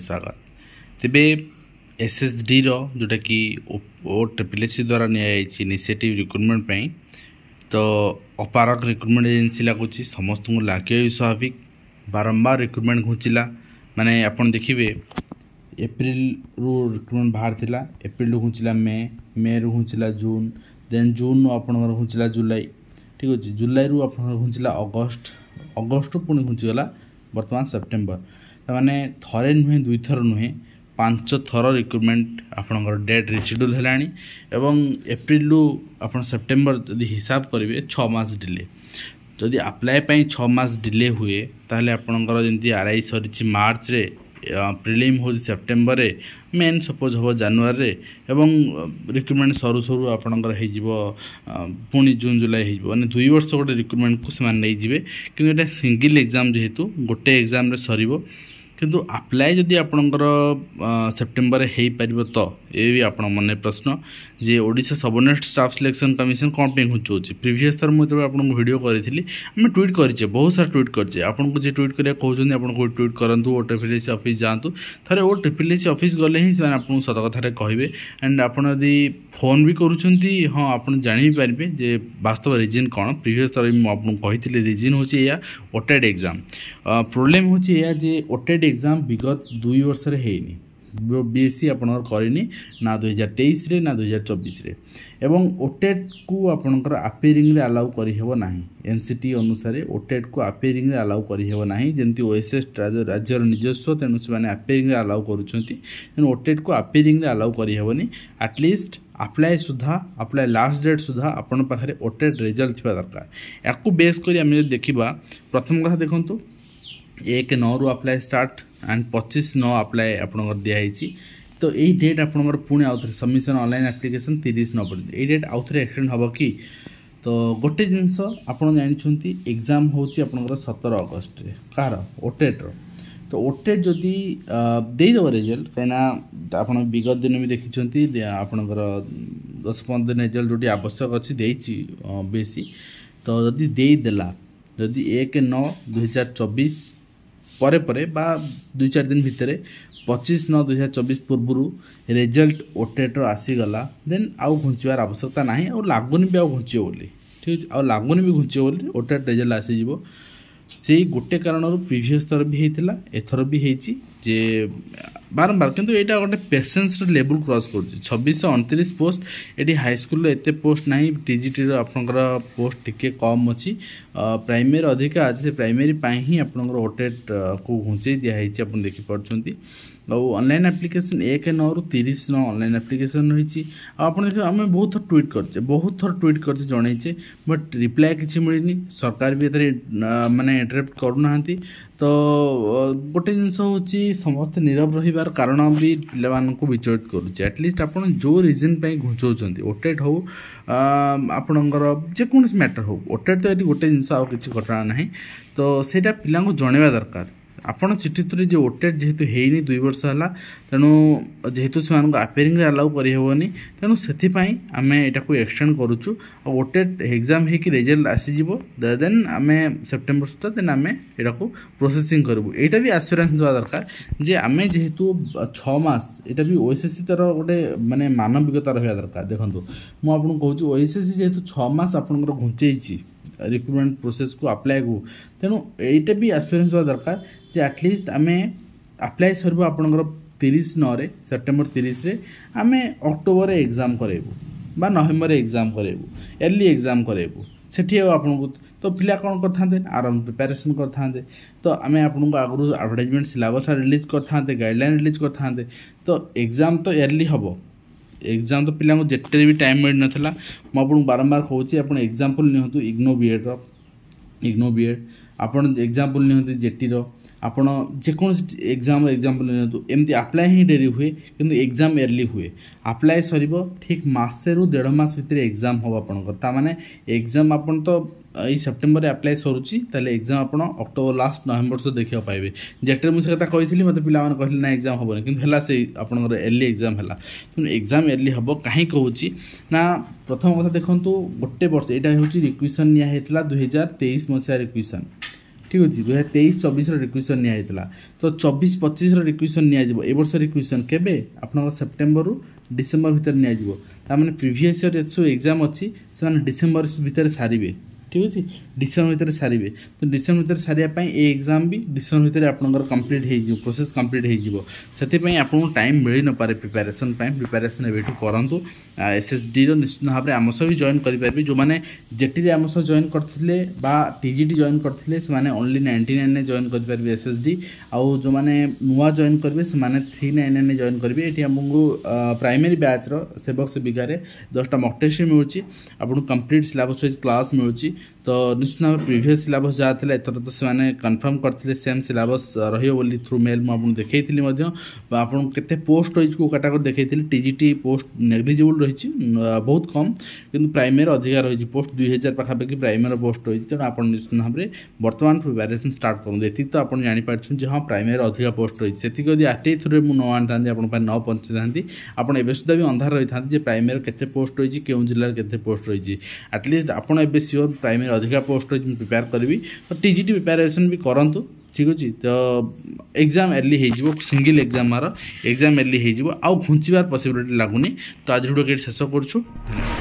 स्वागत तेबे एसएसडी जोटा कि OSSC द्वारा इनिशिएटिव रिक्रुटमेंट पे तो अपारक रिक्रुटमेंट एजेंसी लगुच समस्त लगे स्वाभाविक बारंबार रिक्रुटमेंट घुंचला माने आपन देखिए एप्रिल रु रिक्रुटमेंट बाहर थिला एप्रिल घुंचला मे रु घुंचला जून देन जून आपन घुंचला जुलाई ठीक अच्छे जुलाई रु आपन घुंचला अगस्ट पुणी घुंचीगला बर्तमान सेप्टेम्बर ताने थरे नुहे दुई थर नुहे 5 थर रिक्रुटमेंट आपनकर डेट रिशेड्यूल हेलानी एवं एप्रिल रु आपन सेप्टेम्बर जदि हिसाब करेंगे 6 मास डिले जदि अप्लाई पाई 6 मास डिले हुए ताहले आपनकर जंती आरआई सरी मार्च रे प्रिलिम हो सेप्टेम्बर रे मेन सपोज हम जानुआरी एवं रिक्रुटमेंट सरू सरू आपनकर पुणी जून जुलाई होने 2 वर्ष गोटे रिक्रुटमेंट को से नहीं जाए कि सिंगल एग्जाम जेहेतु गोटे एग्जाम रे सरीबो किंतु अप्लाई जदि आपनकर सेप्टेम्बर हो पार तो ये भी आप मन प्रश्न जे Odisha subordinate staff selection commission कौन पे घुंचौचे प्रीवियस थर मुझे आपको वीडियो करी आम ट्वीट करें बहुत सारा ट्वीट करें आपको जी ट्वीट करा कहते आपको ट्वीट करूँ OSSC ऑफिस जातु थे OSSC ऑफिस गले ही से आपको सत कथा कहे एंड आपड़ी फोन भी करुँच हाँ आप जापारे जे वास्तव रिजन कौन प्रीवियस थर मुझे कही रिजन हूँ या OTED एग्जाम प्रोब्लेम हूँ या OTED एग्जाम विगत 2 वर्ष होनी बीएससी आपनकर करनी ना 2023 रे ना 2024 रे एवं OTED को आपनकर अपेयरिंग रे अलाउ करी हेबो नाही एनसीटी अनुसार OTED को अपेयरिंग रे अलाउ करी हेबो नाही जेंति OSS राज्यर निजस्व तेनु से माने अपेयरिंग रे अलाउ करूछंती तेनु OTED को अपेयरिंग रे अलाउ करी हेबोनी एटलीस्ट अप्लाई लास्ट डेट सुधा आपन पाखरे OTED रिजल्ट थिबा दरकार याकू बेस करी हम देखिबा प्रथम कथा देखंतु 1/9 रु अप्लाई स्टार्ट एंड 25/9 अप्लाई आपनकर दिखाई तो यही डेट आपनकर पुणी आउ थे सबमिशन ऑनलाइन एप्लिकेशन 30/9 पर यही डेट आउ थे एक्सटेंड हम कि तो गोटे जिनस आप जानते एग्जाम हूँ आपनकर 17 अगस्त रे कार OTED तो OTED जदि देदेव रिजल्ट कहीं आप विगत दिन भी देखी आपनकर 10-15 दिन रिजल्ट जो आवश्यक अच्छी बेसी तो जदि देदेला जदि 1/9/2024 परे परे बा 2-4 दिन भितर 25/9/2024 पूर्व रिजल्ट OTED आसीगला देन आउ घुंचार आवश्यकता ना और लगुनि भी घुंचे बोली ठीक है लगुनि भी घुंचे बोली OTED रिजल्ट आसीज से गोटे कारण प्रीवियस थर भी होता एथर भी होती जे बारंबार किंतु यहाँ गोटे पेसेंस लेवल क्रॉस कर 2629 पोस्ट ये हाईस्कल एत पोस्ट ना टीजीटी आपंकर पोस्ट टिके कम अच्छी प्राइमेरी अधिक आज से प्राइमेरी ही आपंकर OTED को घुंचे दिखाई आप देखिपुं ऑनलाइन एप्लिकेशन 1/9 रु 30/9 ऑनलाइन एप्लिकेशन रही आप आम बहुत थर ट्वीट कर जनईचे बट रिप्लाई किसी मिलनी सरकार भी माने इंटरेक्ट करूना तो गोटे जिनस हूँ समस्त नीरव रही कारण भी पे विचलित करुचे एटलिस्ट आप जो रिजन घुंचाऊँ OTED हो आपणकर जेकोसी मैटर हो OTED तो ये गोटे जिनस आउ कि घटना ना तो सेटा पिला जनवा दरकार आपण चिठी थ्रू जो OTED जेहेतु होनी 2 वर्ष है तेणु जेहेतु से अपेयरिंग अलाउ करनी तेणु से आम यहाँ एक्सटेंड करुचु OTED एग्जाम हो रिजल्ट आसीज देन आम सेप्टेम्बर सुधा देन आम यहाँ प्रोसेसिंग करूँ यहाँ भी आश्योरेंस देवा दरकार जे आम जेहेतु 6 मास यहाँ भी OSSC तर गोटे माने मानविकता रहा दरकार देखो मुझे कहूँ OSSC जेहेतु 6 मास आपंकर घुंचे रिक्रुटमेंट प्रोसेस को अप्लाई को तेणु यहाँ भी आश्योरेंस होगा दरकार जे एटलिस्ट आम अप्लाई सरब आपंकर 30/9 रे सेप्टेम्बर 30 रे आम अक्टोबर एग्जाम करेबू बा नवेम्बर एग्जाम करेबू अर्ली एग्जाम करेबू सेठी आपको तो पिला कौन करते आराम प्रिपेरेसन करते तो आम आपको आगु एडवर्टाइजमेंट सिलेबस रिलीज करते गाइडलाइन रिलीज करते तो एग्जाम तो अर्ली हम एग्जाम तो पिला जिते भी टाइम मिल नाला मुझे बारंबार कहूँ आप एग्जाम्पल नियंतु इग्नो बीएड आप एग्जाम्पल नियंतु जेटी ଆପଣ ଯେକୌଣସି ଏକ୍ଜାମ୍ ଏକ୍ଜାମ୍ପଲ୍ ନିଅନ୍ତୁ ଏମିତି ଆପ୍ଲାଏ ହିଁ ଡେରି ହୁଏ କିନ୍ତୁ ଏକ୍ଜାମ୍ ଏର୍ଲି ହୁଏ। ଆପ୍ଲାଏ ସରିବ ଠିକ୍ ମାସେରୁ 1.5 ମାସ ଭିତରେ ଏକ୍ଜାମ୍ ହେବ ଆପଣଙ୍କର। ତାମାନେ ଏକ୍ଜାମ୍ ଆପଣ ତ ଏଇ ସେପ୍ଟେମ୍ବରରେ ଆପ୍ଲାଏ ସରୁଛି ତାହେଲେ ଏକ୍ଜାମ୍ ଆପଣ ଅକ୍ଟୋବର ଲାଷ୍ଟ ନଭେମ୍ବର ସୁଦ୍ଧା ଦେଖିବାକୁ ପାଇବେ। ଯେତେବେଳେ ମୁଁ ସେ କଥା କହିଥିଲି ମୋତେ ପିଲାମାନେ କହିଲେ ନା ଏକ୍ଜାମ୍ ହେବନି କିନ୍ତୁ ହେଲା ସେଇ ଆପଣଙ୍କର ଏର୍ଲି ଏକ୍ଜାମ୍ ହେଲା। ତେଣୁ ଏକ୍ଜାମ୍ ଏର୍ଲି ହେବ କାହିଁ କହୁଛି ନା ପ୍ରଥମ କଥା ଦେଖନ୍ତୁ ଗୋଟେ ବର୍ଷ ଏଇଟା ହେଉଛି ରିକ୍ୱେସନ୍ ନିଆ ହେଇଥିଲା 2023 ମସିହା ରିକ୍ୱେସନ୍ ଠିକ୍ ଅଛି 2023-24 ରିକ୍ୱେସନ୍ ନିଆଯାଇଥିଲା ତ 24-25 ରିକ୍ୱେସନ୍ ନିଆଯିବ। ଏ ବର୍ଷ ରିକ୍ୱେସନ୍ କେବେ ଆପଣଙ୍କର ସେପ୍ଟେମ୍ବରରୁ ଡିସେମ୍ବର ଭିତରେ ନିଆଯିବ। ତାମାନେ ପ୍ରିଭିୟସ୍ ଇୟର୍ ଯେତେ ସବୁ ଏକ୍ଜାମ୍ ଅଛି ସେମାନେ ଡିସେମ୍ବର ଭିତରେ ସାରିବେ ଠିକ୍ ଅଛି ଡିସେମ୍ବର ଭିତରେ ସାରିବେ। ତ ଡିସେମ୍ବର ଭିତରେ ସାରିବା ପାଇଁ ଏ ଏକ୍ଜାମ୍ ବି ଡିସେମ୍ବର ଭିତରେ ଆପଣଙ୍କର କମ୍ପ୍ଲିଟ୍ ହେଇଯିବ ପ୍ରୋସେସ୍ କମ୍ପ୍ଲିଟ୍ ହେଇଯିବ। ସେଥିପାଇଁ ଆପଣଙ୍କୁ ଟାଇମ୍ ମିଳିନପାରେ ପ୍ରିପାରେସନ୍ ପାଇଁ। ପ୍ରିପାରେସନ୍ ଏବେଠୁ କରନ୍ତୁ। SSDର ନିଶ୍ଚିତ ଭାବରେ ଆମ ସହ ବି ଜଏନ୍ କରିପାରିବେ। ଯେଉଁମାନେ ଜେଟିରେ ଆମ ସହ ଜଏନ୍ କରିଥିଲେ ବା TGT ଜଏନ୍ କରିଥିଲେ ସେମାନେ ଓନ୍ଲି 99ରେ ଜଏନ୍ କରିପାରିବେ SSD। ଆଉ ଯେଉଁମାନେ ନୂଆ ଜଏନ୍ କରିବେ ସେମାନେ 399ରେ ଜଏନ୍ କରିବେ। ଏଠି ଆମକୁ ପ୍ରାଇମେରୀ ବ୍ୟାଚ୍ର ସେବକ ସେବିକାରେ 10ଟା ମକ୍ ଟେଷ୍ଟ ମିଳୁଛି। ଆପଣଙ୍କୁ କମ୍ପ୍ଲିଟ୍ ସିଲାବସ୍ ୱାଇଜ୍ କ୍ଲାସ୍ ମିଳୁଛି। ତ ନିଶ୍ଚିତ ଭାବରେ ପ୍ରିଭିୟସ୍ ସିଲାବସ୍ ଯାହା ଥିଲା ଏଥର ତ ସେମାନେ କନଫର୍ମ କରିଥିଲେ ସେମ୍ ସିଲାବସ୍ ରହିବ ବୋଲି ଥ୍ରୁ ମେଲ୍ ମୁଁ ଆପଣଙ୍କୁ ଦେଖେଇଥିଲି ମଧ୍ୟ। ଆପଣଙ୍କୁ କେତେ ପୋଷ୍ଟ ରହିଛି କେଉଁ କାଟାଗୋରୀ ଦେଖେଇଥିଲି। TGT ପୋଷ୍ଟ ନେଗ୍ଲିଜିବୁଲ୍ ରହିଛି ବହୁତ କମ୍ କିନ୍ତୁ ପ୍ରାଇମେରୀ ଅଧିକା ରହିଛି ପୋଷ୍ଟ 2000 ପାଖାପାଖି ପ୍ରାଇମେରୀ ପୋଷ୍ଟ ରହିଛି। ତେଣୁ ଆପଣ ନିଶ୍ଚିତ ଭାବରେ ବର୍ତ୍ତମାନ ପ୍ରିପାରେସନ୍ ଷ୍ଟାର୍ଟ କରନ୍ତୁ। ଏତିକି ତ ଆପଣ ଜାଣିପାରୁଛନ୍ତି ଯେ ହଁ ପ୍ରାଇମେରୀ ଅଧିକା ପୋଷ୍ଟ ରହିଛି। ସେତିକି ଯଦି RTI ଥ୍ରୁରେ ମୁଁ ନ ଆଣିଥାନ୍ତି ଆପଣଙ୍କ ପାଇଁ ନ ପହଞ୍ଚିଥାନ୍ତି ଆପଣ ଏବେ ସୁଦ୍ଧା ବି ଅନ୍ଧାର ରହିଥାନ୍ତି ଯେ ପ୍ରାଇମେରୀ କେତେ ପୋଷ୍ଟ ରହିଛି କେଉଁ ଜିଲ୍ଲାରେ କେତେ ପୋଷ୍ଟ ରହିଛି। ଆଟଲିଷ୍ଟ ଆପଣ ଏବେ ସିଓର ପ୍ରାଇମେରୀ ଅଧିକା ପୋଷ୍ଟ ରହିଛି ମୁଁ ପ୍ରିପେୟାର କରିବି। ତ TGT ପ୍ରିପାରେସନ୍ ବି କରନ୍ତୁ ଠିକ୍ ଅଛି। ତ ଏକ୍ଜାମ୍ ଏର୍ଲି ହେଇଯିବ ସିଙ୍ଗିଲ୍ ଏକ୍ଜାମ୍ ଏକ୍ଜାମ୍ ଏର୍ଲି ହେଇଯିବ ଆଉ ଘୁଞ୍ଚିବାର ପସିବିଲିଟି ଲାଗୁନି। ତ ଆଜି ଭିଡ଼ିଓ ଏଇଠି ଶେଷ କରୁଛୁ। ଧନ୍ୟବାଦ।